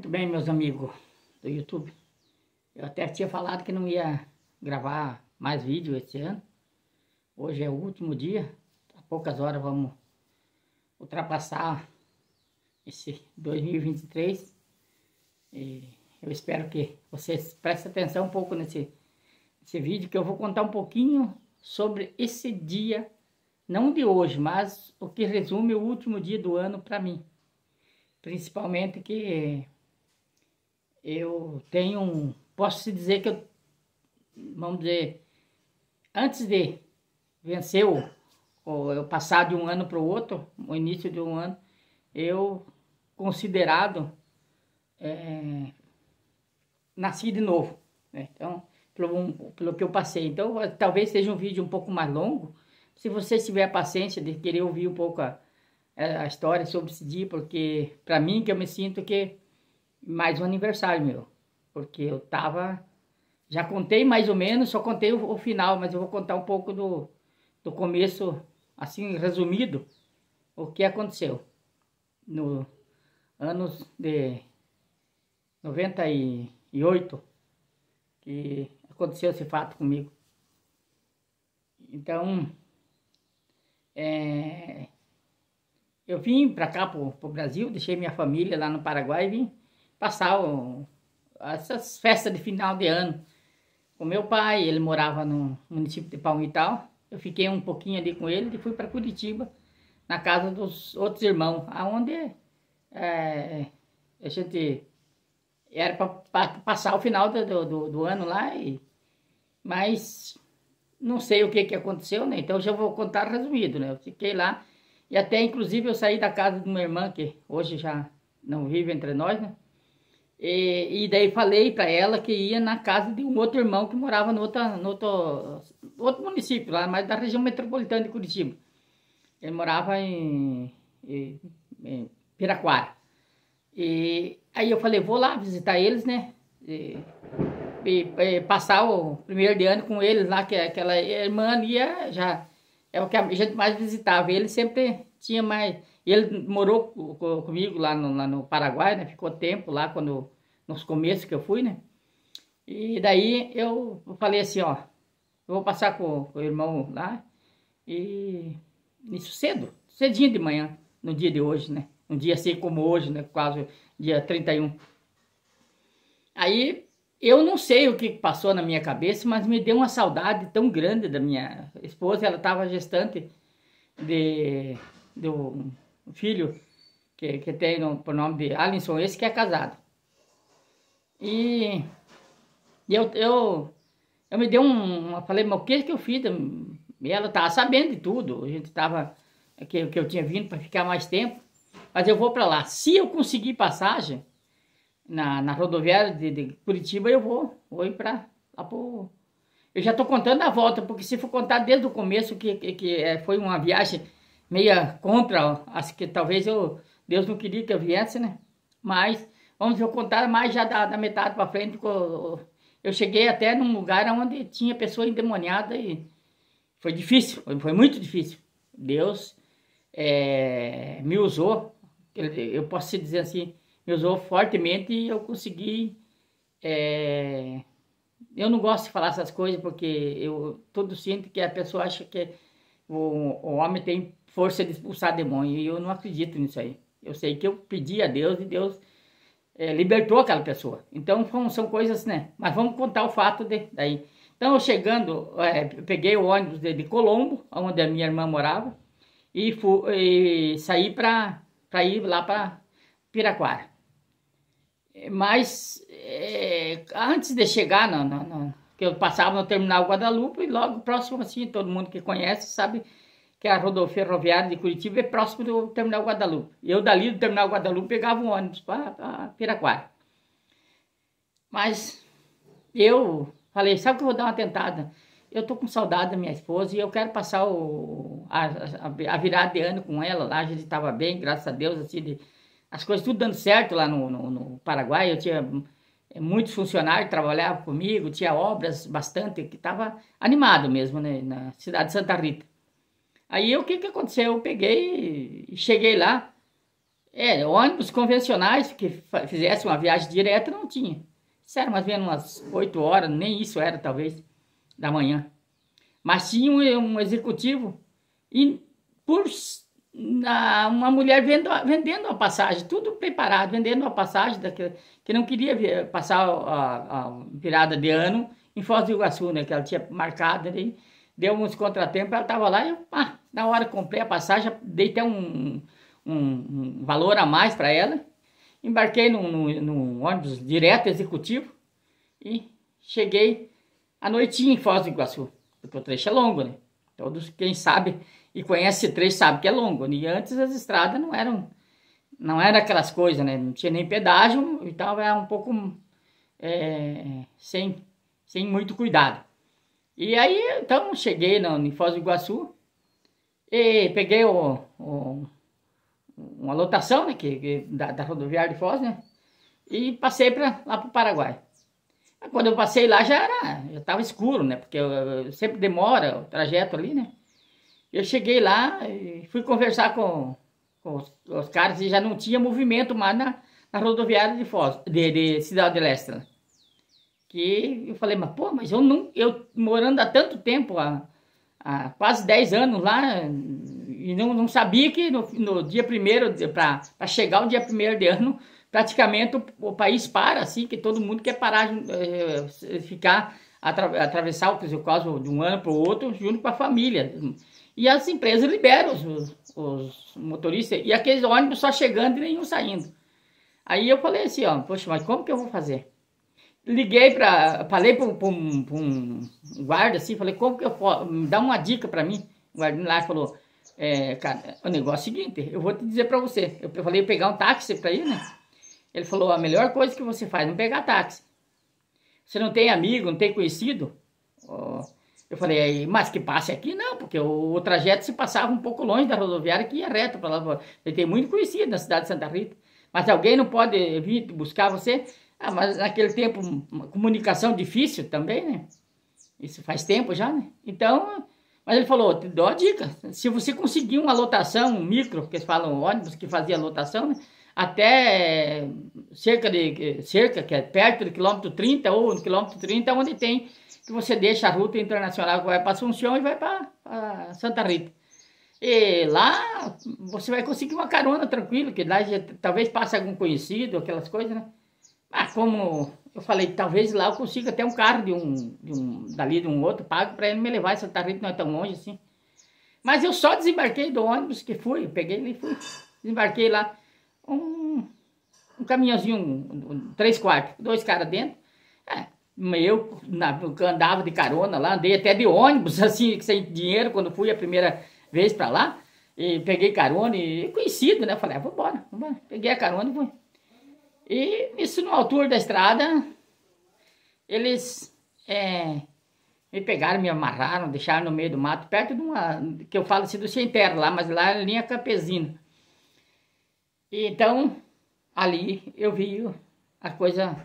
Muito bem, meus amigos do YouTube. Eu até tinha falado que não ia gravar mais vídeo esse ano. Hoje é o último dia. Há poucas horas vamos ultrapassar esse 2023. E eu espero que vocês prestem atenção um pouco nesse vídeo, que eu vou contar um pouquinho sobre esse dia, não de hoje, mas o que resume o último dia do ano para mim. Principalmente que eu tenho posso dizer que vamos dizer, antes de vencer eu passar de um ano para o outro, o início de um ano, eu considerado nasci de novo, né? Então, pelo que eu passei. Então, talvez seja um vídeo um pouco mais longo, se você tiver a paciência de querer ouvir um pouco a história sobre esse dia, porque para mim que eu me sinto que mais um aniversário meu, porque eu tava, já contei mais ou menos, só contei o final, mas eu vou contar um pouco do começo, assim, resumido, o que aconteceu no anos de 98, que aconteceu esse fato comigo. Então, eu vim para cá, pro Brasil, deixei minha família lá no Paraguai e vim passar essas festas de final de ano com meu pai. Ele morava no município de Palmital. Eu fiquei um pouquinho ali com ele e fui para Curitiba, na casa dos outros irmãos, aonde a gente era para passar o final do ano lá, mas não sei o que aconteceu, né? Então já vou contar resumido, né? Eu fiquei lá e até inclusive eu saí da casa de uma irmã que hoje já não vive entre nós, né? E daí falei para ela que ia na casa de um outro irmão que morava no outro município, lá mais da região metropolitana de Curitiba. Ele morava em Piraquara. E aí eu falei, vou lá visitar eles, né? E passar o primeiro de ano com eles lá, que aquela irmã ia já é o que a gente mais visitava. Ele sempre tinha mais. Ele morou comigo lá no Paraguai, né? Ficou tempo lá nos começos que eu fui, né? E daí eu falei assim, ó, eu vou passar com o irmão lá, e isso cedinho de manhã, no dia de hoje, né? Um dia assim como hoje, né? Quase dia 31. Aí eu não sei o que passou na minha cabeça, mas me deu uma saudade tão grande da minha esposa. Ela estava gestante do filho que tem por nome de Alisson, esse que é casado. E eu me dei falei, mas o que eu fiz? E ela estava sabendo de tudo. A gente estava, que eu tinha vindo para ficar mais tempo, mas eu vou para lá. Se eu conseguir passagem na rodoviária de Curitiba, eu vou ir para lá pro... Eu já estou contando a volta, porque se for contar desde o começo, que foi uma viagem meia contra as que talvez Deus não queria que eu viesse, né? Mas vamos eu contar mais já da metade para frente. Eu cheguei até num lugar onde tinha pessoa endemoniada e foi difícil, foi muito difícil. Deus me usou, eu posso dizer assim, me usou fortemente e eu consegui. Eu não gosto de falar essas coisas porque eu todo sinto que a pessoa acha que o homem tem força de expulsar demônio, e eu não acredito nisso aí. Eu sei que eu pedi a Deus e Deus libertou aquela pessoa. Então são coisas, né? Mas vamos contar o fato daí. Então, eu chegando, eu peguei o ônibus de Colombo, onde a minha irmã morava, e saí para ir lá para Piraquara. Mas antes de chegar, que eu passava no terminal Guadalupe, e logo próximo, assim, todo mundo que conhece sabe que a ferroviária de Curitiba é próximo do terminal Guadalupe. Eu dali do terminal Guadalupe pegava um ônibus para Piraquara. Mas eu falei, sabe que eu vou dar uma tentada? Eu tô com saudade da minha esposa e eu quero passar a virada de ano com ela lá. A gente estava bem, graças a Deus, assim, as coisas tudo dando certo lá no Paraguai. Eu tinha muitos funcionários que trabalhavam comigo, tinha obras bastante, que estava animado mesmo, né, na cidade de Santa Rita. Aí o que aconteceu? Eu peguei e cheguei lá, ônibus convencionais que fizesse uma viagem direta não tinha. Isso era mais ou menos umas 8 horas, nem isso era talvez, da manhã. Mas tinha um executivo e uma mulher vendendo a passagem, tudo preparado, vendendo a passagem que não queria passar a virada de ano em Foz do Iguaçu, né? Que ela tinha marcado, né? Deu uns contratempos, ela estava lá e eu, na hora comprei a passagem, dei até um valor a mais para ela, embarquei num ônibus direto executivo e cheguei à noitinha em Foz do Iguaçu, porque o trecho é longo, né? Todos, quem sabe e conhece esse trecho sabe que é longo, né? E antes as estradas não eram aquelas coisas, né? Não tinha nem pedágio, então era um pouco sem muito cuidado. E aí, então, cheguei em Foz do Iguaçu e peguei uma lotação, né, da rodoviária de Foz, né, e passei lá para o Paraguai. Quando eu passei lá já estava escuro, né, porque sempre demora o trajeto ali, né. Eu cheguei lá e fui conversar com os caras e já não tinha movimento mais na rodoviária de Foz, de Cidade do Leste, né. Que eu falei, mas eu morando há tanto tempo, há quase 10 anos lá, e não sabia que no dia 1º, para chegar o dia 1º de ano, praticamente o país para, assim, que todo mundo quer parar, ficar, atravessar o caso de um ano para o outro, junto com a família. E as empresas liberam os motoristas, e aqueles ônibus só chegando e nenhum saindo. Aí eu falei assim, poxa, mas como que eu vou fazer? Falei para um guarda assim, falei, como que eu posso, me dá uma dica para mim. O guarda lá falou, cara, o negócio é o seguinte, eu vou te dizer para você. Eu falei pegar um táxi para ir, né? Ele falou, a melhor coisa que você faz é não pegar táxi. Você não tem amigo, não tem conhecido? Eu falei, mas que passe aqui? Não, porque o trajeto se passava um pouco longe da rodoviária que ia reto para lá. Ele tem muito conhecido na cidade de Santa Rita. Mas alguém não pode vir buscar você? Mas naquele tempo, uma comunicação difícil também, né? Isso faz tempo já, né? Então, mas ele falou, te dou a dica. Se você conseguir uma lotação, um micro, que eles falam ônibus, que fazia lotação, né? Até cerca, que é perto do quilômetro 30 ou no quilômetro 30, onde tem que você deixa a ruta internacional que vai para Assunção e vai para Santa Rita. E lá você vai conseguir uma carona tranquilo, que lá talvez passe algum conhecido, aquelas coisas, né? Como eu falei, talvez lá eu consiga até um carro dali de um outro pago para ele me levar. Santa Rita não é tão longe assim. Mas eu só desembarquei do ônibus que fui, eu peguei ele e fui. Desembarquei lá, um caminhãozinho, 3 quartos, 2 caras dentro. Eu andava de carona lá, andei até de ônibus, assim, sem dinheiro, quando fui a primeira vez para lá. E peguei carona e conhecido, né? Falei, vambora. Peguei a carona e fui. E isso, na altura da estrada, eles me pegaram, me amarraram, deixaram no meio do mato, perto de que eu falo assim, do sem terra lá, mas lá é linha Campesina. E então, ali eu vi a coisa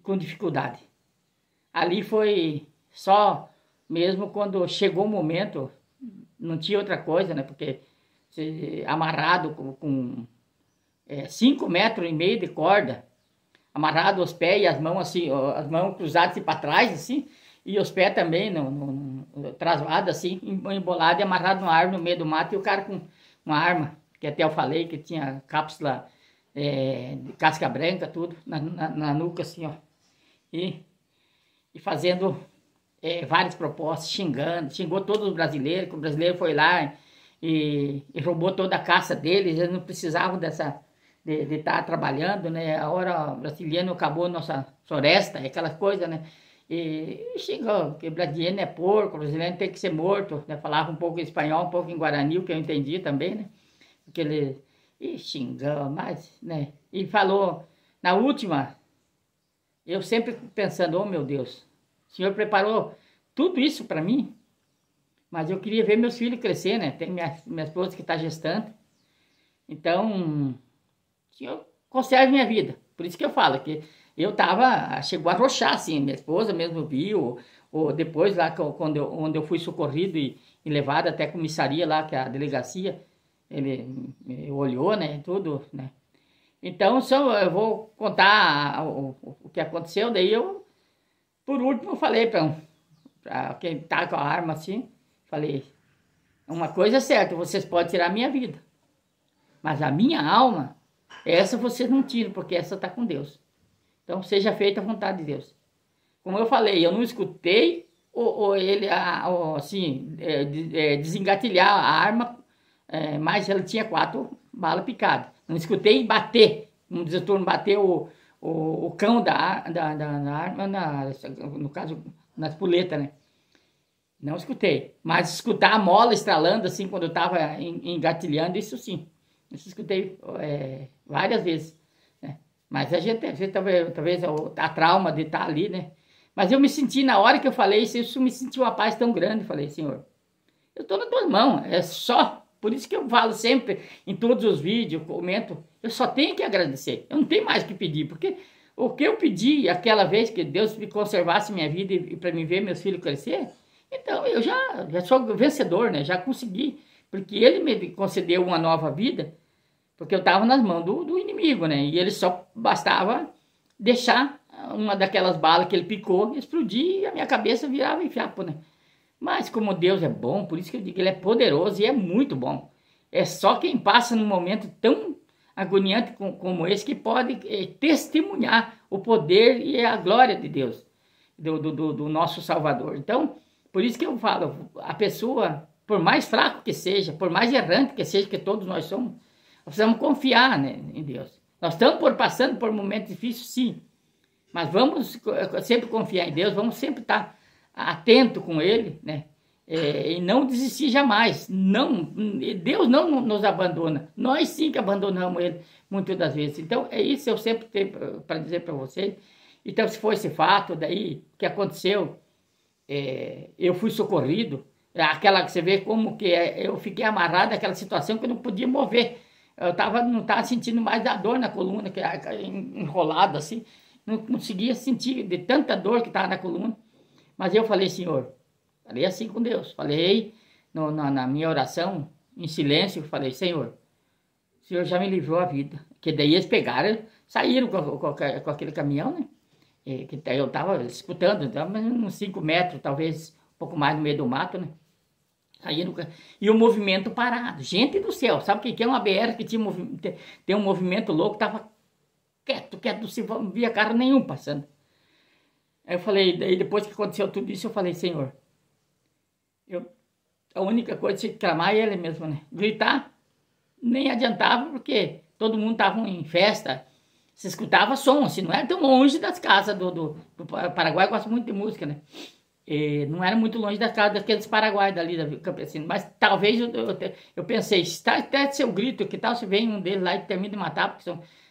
com dificuldade. Ali foi só mesmo quando chegou o momento, não tinha outra coisa, né? Porque amarrado com 5,5 metros de corda, amarrado os pés e as mãos assim, as mãos cruzadas assim, para trás, assim, e os pés também travados assim, embolado e amarrado numa árvore no meio do mato, e o cara com uma arma, que até eu falei que tinha cápsula de casca branca, tudo, na nuca assim, ó, e fazendo várias propostas, xingou todos os brasileiros, que o brasileiro foi lá e roubou toda a caça deles, eles não precisavam de estar trabalhando, né? A hora brasileiro acabou nossa floresta, aquelas coisas, né? E xingou, que o brasileiro é porco, o brasileiro tem que ser morto, né? Falava um pouco em espanhol, um pouco em guarani, o que eu entendi também, né? Porque ele xingou, mas, né? E falou, na última, eu sempre pensando, oh meu Deus, o Senhor preparou tudo isso para mim, mas eu queria ver meus filhos crescer, né? Tem minha esposa que está gestante, então Senhor conserve minha vida. Por isso que eu falo que eu chegou a arrochar, assim, minha esposa mesmo viu, ou depois lá, onde eu fui socorrido e levado até a comissaria lá, que é a delegacia, ele me olhou, né, tudo, né. Então, eu vou contar o que aconteceu, daí eu, por último, falei para quem tá com a arma assim, falei, uma coisa é certa, vocês podem tirar a minha vida, mas a minha alma, essa vocês não tiram, porque essa tá com Deus. Então, seja feita a vontade de Deus. Como eu falei, eu não escutei ele, assim, desengatilhar a arma, mas ela tinha 4 balas picadas. Não escutei bater, como diz o turno, bater o cão da arma, no caso, nas puletas, né? Não escutei. Mas escutar a mola estralando, assim, quando eu estava engatilhando, isso sim. Isso escutei várias vezes. Né? Mas a gente talvez a trauma de estar ali, né? Mas eu me senti, na hora que eu falei isso me senti uma paz tão grande. Falei, Senhor, eu estou nas tuas mãos, é só. Por isso que eu falo sempre, em todos os vídeos, comento, eu só tenho que agradecer. Eu não tenho mais o que pedir, porque o que eu pedi aquela vez que Deus me conservasse minha vida e para me ver meus filhos crescer, então eu já sou vencedor, né? Já consegui, porque Ele me concedeu uma nova vida, porque eu estava nas mãos do inimigo, né? E ele só bastava deixar uma daquelas balas que ele picou explodir e a minha cabeça virava em fiapo, né? Mas como Deus é bom, por isso que eu digo que Ele é poderoso e é muito bom. É só quem passa num momento tão agoniante como esse que pode testemunhar o poder e a glória de Deus, do nosso Salvador. Então, por isso que eu falo, a pessoa, por mais fraco que seja, por mais errante que seja, que todos nós somos, nós precisamos confiar, né, em Deus. Nós estamos passando por momentos difíceis, sim, mas vamos sempre confiar em Deus, vamos sempre estar atento com Ele, né? E não desistir jamais. Não, Deus não nos abandona. Nós sim que abandonamos Ele muitas das vezes. Então é isso que eu sempre tenho para dizer para vocês. Então se for esse fato daí que aconteceu, eu fui socorrido. Aquela que você vê como que eu fiquei amarrado naquela situação que eu não podia mover. Eu não estava sentindo mais da dor na coluna, que enrolado assim. Não conseguia sentir de tanta dor que estava na coluna. Mas eu falei, Senhor, falei assim com Deus, falei na minha oração, em silêncio, falei, Senhor, o Senhor já me livrou a vida. Que daí eles pegaram, saíram com aquele caminhão, né? Que eu estava escutando, estava uns 5 metros, talvez um pouco mais no meio do mato, né? Saíram, e o movimento parado. Gente do céu, sabe o que é uma BR que tem um movimento louco, estava quieto, não via carro nenhum passando. Aí eu falei, daí depois que aconteceu tudo isso, eu falei, Senhor, a única coisa que tinha que clamar é Ele mesmo, né? Gritar nem adiantava, porque todo mundo estava em festa, se escutava som, assim, não era tão longe das casas do Paraguai, gosta muito de música, né? E não era muito longe das casas daqueles paraguaios dali, da campesina, mas talvez eu pensei, se até seu grito, que tal se vem um deles lá e termina de matar, porque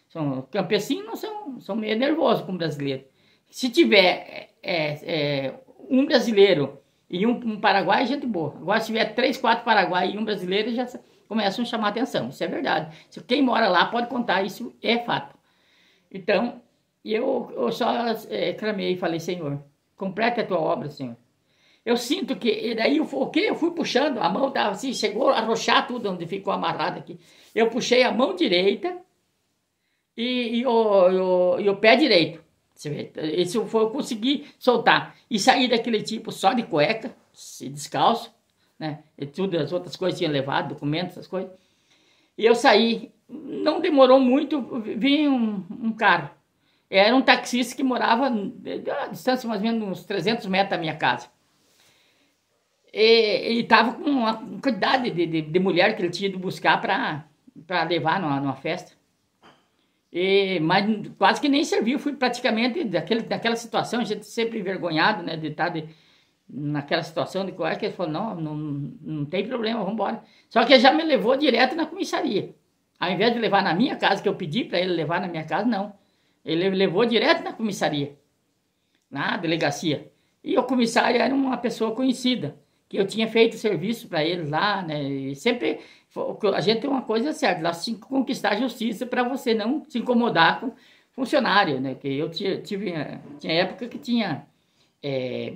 são campesinos, são meio nervosos como brasileiros. Se tiver um brasileiro e um paraguai, gente boa. Agora, se tiver 3, 4 paraguaios e um brasileiro, já começam a chamar atenção. Isso é verdade. Quem mora lá pode contar, isso é fato. Então, eu só clamei e falei, Senhor, completa a tua obra, Senhor. Eu sinto que, daí eu fui puxando, a mão estava assim, chegou a arrochar tudo onde ficou amarrado aqui. Eu puxei a mão direita e o pé direito. Isso foi eu consegui soltar e sair daquele tipo só de cueca, descalço, né? E tudo, as outras coisas tinha levado, documentos, essas coisas. E eu saí, não demorou muito, vinha um carro. Era um taxista que morava a distância mais ou menos uns 300 metros da minha casa. E estava com uma quantidade de mulher que ele tinha ido buscar para levar numa festa. Mas quase que nem serviu, fui praticamente daquela situação, a gente sempre envergonhado, né, de estar naquela situação de coisa, que ele falou, não tem problema, vamos embora. Só que ele já me levou direto na comissaria. Ao invés de levar na minha casa, que eu pedi para ele levar na minha casa, não. Ele levou direto na comissaria, na delegacia. E o comissário era uma pessoa conhecida, que eu tinha feito serviço para ele lá, né, e sempre... A gente tem uma coisa certa, lá se conquistar a justiça para você não se incomodar com funcionário, né? Que eu tinha época que tinha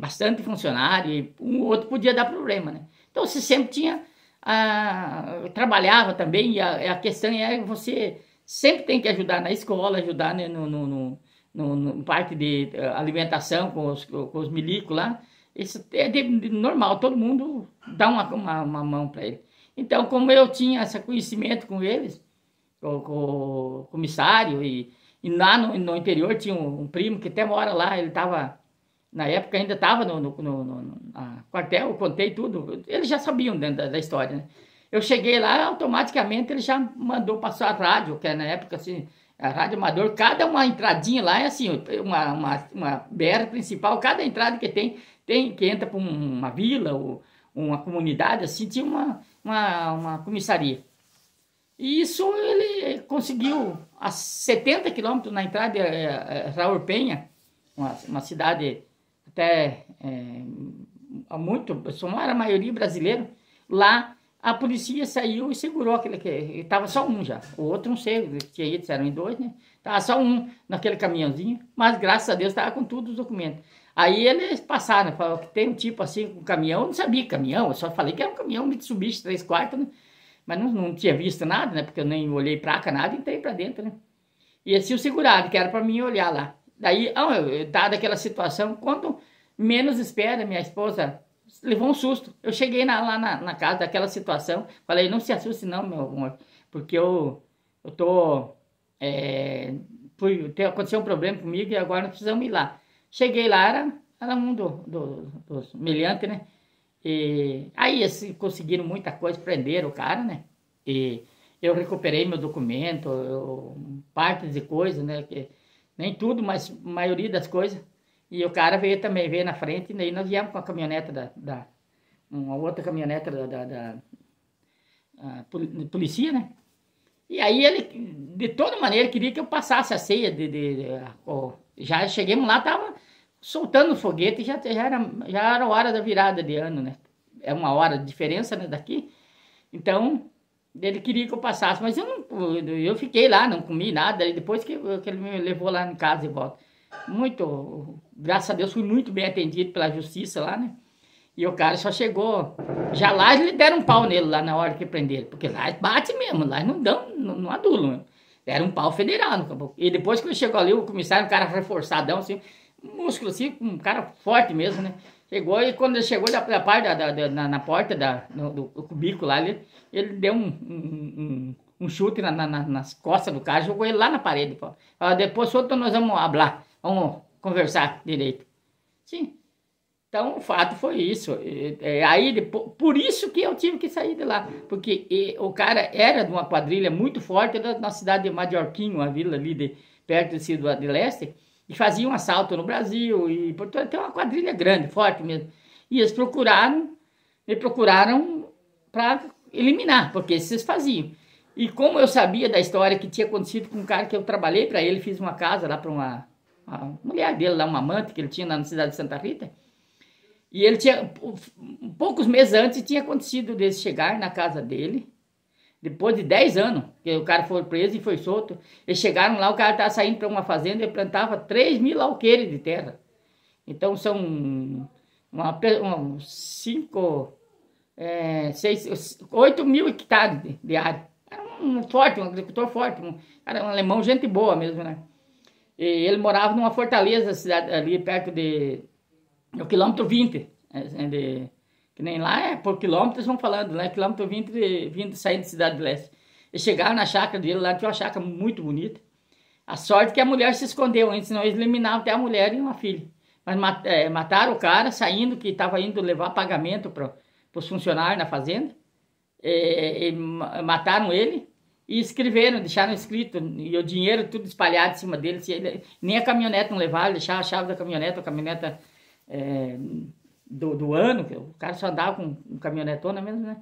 bastante funcionário e um ou outro podia dar problema, né? Então você sempre tinha trabalhava também, e a questão é você sempre tem que ajudar na escola, ajudar, né, no parte de alimentação com os milicos lá. Isso é normal, todo mundo dá uma mão para ele. Então, como eu tinha esse conhecimento com eles, com o comissário, e lá no interior tinha um primo que até mora lá, ele estava, na época ainda estava no quartel, eu contei tudo, eles já sabiam da história, né? Eu cheguei lá, automaticamente ele já mandou passar a rádio, que na época assim, a rádio amador, cada uma entradinha lá é assim, uma BR principal, cada entrada que tem que entra para uma vila ou uma comunidade, assim, tinha uma comissaria. E isso ele conseguiu a 70 quilômetros na entrada de Raul Penha, uma cidade até muito, somar a maioria brasileira. Lá a polícia saiu e segurou aquele que estava só um já. O outro não sei, tinha ido, eram em dois, né? Tava só um naquele caminhãozinho, mas graças a Deus estava com todos os documentos. Aí eles passaram, falaram que tem um tipo assim com caminhão, eu não sabia que caminhão, eu só falei que era um caminhão Mitsubishi 3/4, né? Mas não tinha visto nada, né? Porque eu nem olhei placa, nada, e entrei para dentro, né? E assim o segurado, que era para mim olhar lá. Daí, dada aquela situação, quando menos espera, minha esposa levou um susto. Eu cheguei lá na casa daquela situação, falei, não se assuste não, meu amor, porque eu tô... aconteceu um problema comigo e agora nós precisamos ir lá. Cheguei lá, era um dos meliantes, né? E aí assim, conseguiram muita coisa, prenderam o cara, né? E eu recuperei meu documento, partes de coisas, né? Que, nem tudo, mas a maioria das coisas. E o cara veio na frente, e daí nós viemos com a caminhoneta uma outra caminhoneta da polícia, né? E aí ele, de toda maneira, queria que eu passasse a ceia já chegamos lá, tava soltando o foguete, já era hora da virada de ano, né? É uma hora de diferença, né, daqui. Então, ele queria que eu passasse, mas eu fiquei lá, não comi nada, e depois que ele me levou lá em casa e volta. Graças a Deus, fui muito bem atendido pela justiça lá, né? E o cara só chegou, já lá eles deram um pau nele lá na hora que prenderam, porque lá bate mesmo, lá não adulam, deram um pau federal no caboclo. E depois que ele chegou ali, o comissário, um cara reforçadão, assim, músculo assim, um cara forte mesmo, né? Chegou e quando ele chegou na parte na porta do cubículo lá, ele deu um chute nas costas do cara, jogou ele lá na parede. Depois nós vamos falar, vamos conversar direito. Sim. Então o fato foi isso. Aí depois, por isso que eu tive que sair de lá, porque o cara era de uma quadrilha muito forte na cidade de Majorquinho, uma vila ali perto de Cidade de Leste. E faziam um assalto no Brasil, e portanto tem uma quadrilha grande, forte mesmo. E eles me procuraram para eliminar, porque esses faziam. E como eu sabia da história que tinha acontecido com um cara que eu trabalhei para ele, fiz uma casa lá para uma mulher dele, lá, uma amante que ele tinha lá na cidade de Santa Rita, e ele tinha, poucos meses antes, tinha acontecido dele chegar na casa dele, depois de 10 anos, que o cara foi preso e foi solto, eles chegaram lá, o cara estava saindo para uma fazenda e plantava 3.000 alqueires de terra. Então são 8.000 hectares de área. Era um agricultor forte, era um alemão, gente boa mesmo, né? E ele morava numa fortaleza, cidade, ali perto no quilômetro 20, que nem lá por quilômetros vão falando, lá quilômetro 20 vindo saindo da Cidade de Leste. Eles chegaram na chácara dele, lá tinha uma chácara muito bonita. A sorte que a mulher se escondeu, senão eles eliminavam até a mulher e uma filha. Mas mataram o cara saindo, que estava indo levar pagamento para os funcionários na fazenda. Mataram ele e escreveram, deixaram escrito, e o dinheiro tudo espalhado em cima dele. Nem a caminhonete não levaram, deixaram a chave da caminhonete, do ano, que o cara só andava com caminhonetona mesmo, né?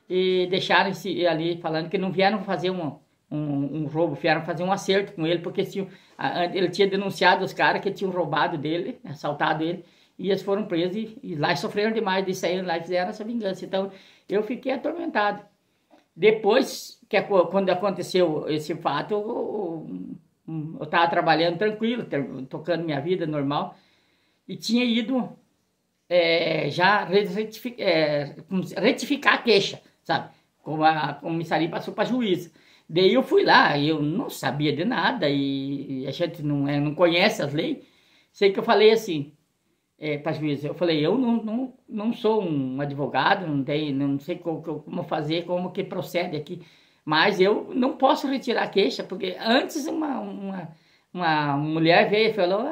E deixaram ali falando que não vieram fazer um roubo, vieram fazer um acerto com ele, porque ele tinha denunciado os caras que tinham roubado dele, assaltado ele, e eles foram presos e lá sofreram demais, de sair lá e fizeram essa vingança. Então eu fiquei atormentado. Depois, quando aconteceu esse fato, eu estava trabalhando tranquilo, tocando minha vida normal, e tinha ido já retificar a queixa, sabe? como a comissaria passou para juíza. Daí eu fui lá, eu não sabia de nada, e a gente não conhece as leis. Sei que eu falei assim, para a juíza, eu falei, eu não sou um advogado, não sei como fazer, como que procede aqui, mas eu não posso retirar a queixa, porque antes uma mulher veio e falou,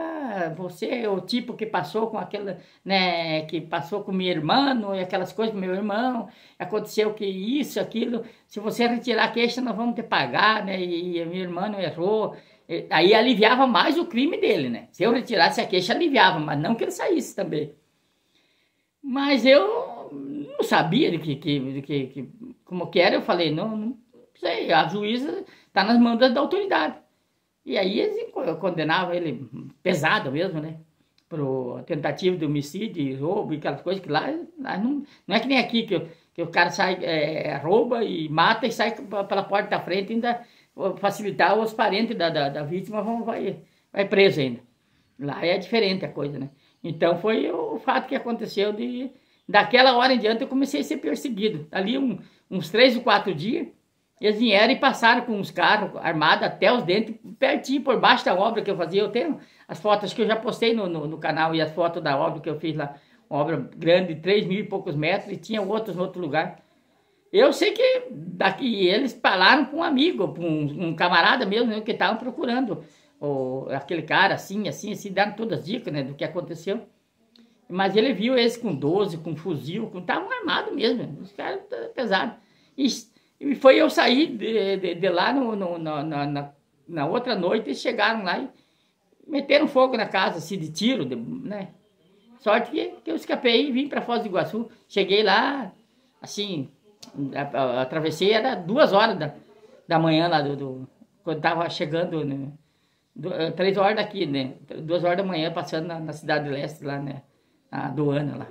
você é o tipo que passou com aquela, né, que passou com meu irmão, e aquelas coisas com meu irmão, aconteceu que isso, aquilo, se você retirar a queixa, nós vamos ter que pagar, né, e meu irmão errou. Aí aliviava mais o crime dele, né? Se eu retirasse a queixa, aliviava, mas não que ele saísse também. Mas eu não sabia como que era, eu falei, não sei, a juíza está nas mãos da autoridade. E aí eles condenavam ele pesado mesmo, né? Por tentativa de homicídio, roubo e aquelas coisas que lá não é que nem aqui, que o cara sai, rouba e mata e sai pela porta da frente, ainda facilitar os parentes da vítima vai preso ainda. Lá é diferente a coisa, né? Então foi o fato que aconteceu daquela hora em diante eu comecei a ser perseguido. Ali uns 3 ou 4 dias, eles vieram e passaram com uns carros armados até os dentes, pertinho, por baixo da obra que eu fazia. Eu tenho as fotos que eu já postei no canal e as fotos da obra que eu fiz lá. Uma obra grande, 3.000 e poucos metros, e tinha outros no outro lugar. Eu sei que daqui eles falaram com um amigo, com um camarada mesmo, que estavam procurando aquele cara assim, deram todas as dicas, né, do que aconteceu. Mas ele viu eles com 12, com fuzil, estavam armados mesmo, os caras pesados. E foi eu sair de lá na outra noite, eles chegaram lá e meteram fogo na casa, assim, de tiro, né? Sorte que eu escapei e vim para Foz do Iguaçu. Cheguei lá, assim, atravessei, era 2 horas da manhã lá, quando tava chegando, né? 3 horas daqui, né? 2 horas da manhã, passando na Cidade Leste, lá, né? Na aduana lá.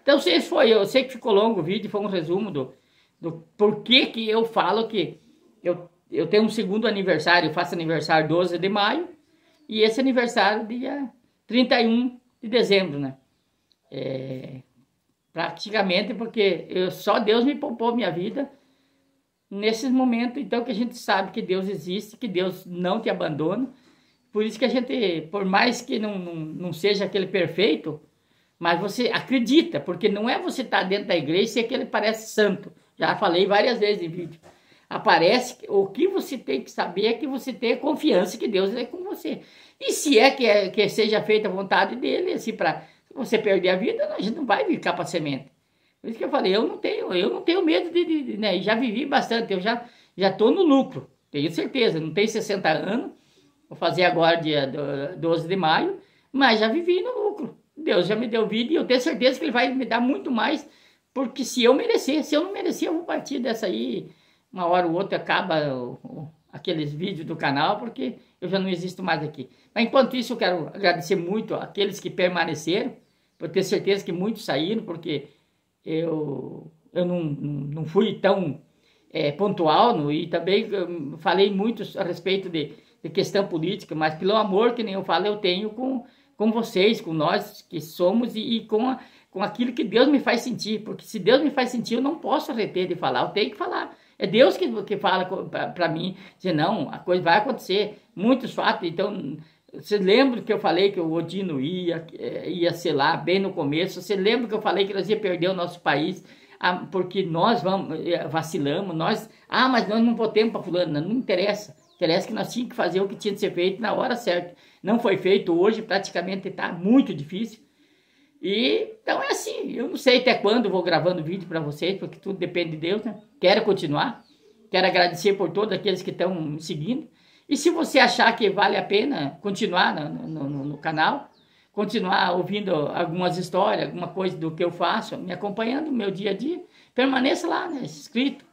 Então, eu sei que ficou longo o vídeo, foi um resumo do porquê que eu falo que eu tenho um segundo aniversário, eu faço aniversário 12 de maio, e esse aniversário dia 31 de dezembro, né? Praticamente porque só Deus me poupou minha vida nesses momentos, então que a gente sabe que Deus existe, que Deus não te abandona. Por isso que a gente, por mais que não seja aquele perfeito, mas você acredita, porque não é você estar dentro da igreja e ser que ele parece santo. Já falei várias vezes em vídeo. Aparece, o que você tem que saber é que você tem confiança que Deus é com você. E se que seja feita a vontade dele, assim, para você perder a vida, a gente não vai ficar para semente. Por isso que eu falei, eu não tenho medo né? Já vivi bastante, eu já estou no lucro, tenho certeza. Não tenho 60 anos, vou fazer agora dia 12 de maio, mas já vivi no lucro. Deus já me deu vida e eu tenho certeza que Ele vai me dar muito mais, porque se eu merecer, se eu não merecer, eu vou partir dessa aí, uma hora ou outra acaba aqueles vídeos do canal, porque eu já não existo mais aqui. Mas enquanto isso, eu quero agradecer muito àqueles que permaneceram, por ter certeza que muitos saíram, porque eu não fui tão pontual, e também falei muito a respeito de questão política, mas pelo amor, que nem eu falo, eu tenho com vocês, com nós que somos, e com aquilo que Deus me faz sentir, porque se Deus me faz sentir, eu não posso reter de falar, eu tenho que falar. É Deus que fala para mim, dizer, não, a coisa vai acontecer, muitos fatos. Então, você lembra que eu falei que o Odino ia ser lá bem no começo? Você lembra que eu falei que nós ia perder o nosso país, porque nós vacilamos, mas nós não votemos para fulano, não interessa. Interessa que nós tínhamos que fazer o que tinha de ser feito na hora certa. Não foi feito hoje, praticamente está muito difícil. E então é assim, eu não sei até quando vou gravando vídeo para vocês, porque tudo depende de Deus, né? Quero continuar, quero agradecer por todos aqueles que estão me seguindo. E se você achar que vale a pena continuar no canal, continuar ouvindo algumas histórias, alguma coisa do que eu faço, me acompanhando no meu dia a dia, permaneça lá, né? Inscrito,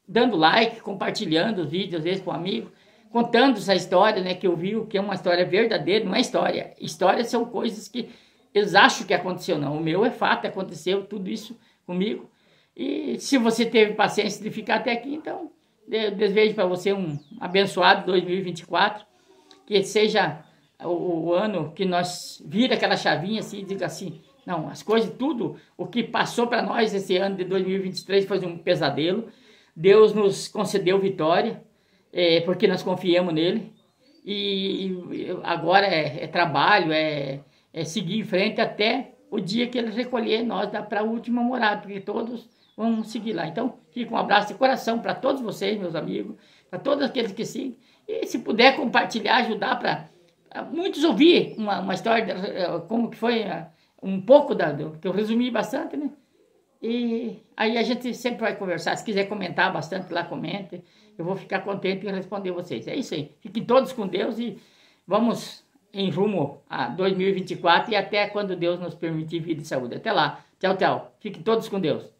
dando like, compartilhando os vídeos, às vezes com um amigo, contando essa história, né, que eu vi, que é uma história verdadeira, não é história. Histórias são coisas que eles acham que aconteceu, não. O meu é fato, aconteceu tudo isso comigo. E se você teve paciência de ficar até aqui, então, eu desejo para você um abençoado 2024, que seja o ano que nós vira aquela chavinha assim e diga assim, não, as coisas, tudo o que passou para nós esse ano de 2023 foi um pesadelo. Deus nos concedeu vitória, porque nós confiamos nele. E agora é trabalho, é seguir em frente até o dia que ele recolher nós para a última morada, porque todos vão seguir lá. Então, fica um abraço de coração para todos vocês, meus amigos, para todos aqueles que seguem. E se puder compartilhar, ajudar para muitos ouvir uma história, como que foi, um pouco que eu resumi bastante, né? E aí a gente sempre vai conversar. Se quiser comentar bastante lá, comente. Eu vou ficar contente em responder vocês. É isso aí. Fiquem todos com Deus e vamos em rumo a 2024 e até quando Deus nos permitir vida e saúde. Até lá. Tchau, tchau. Fiquem todos com Deus.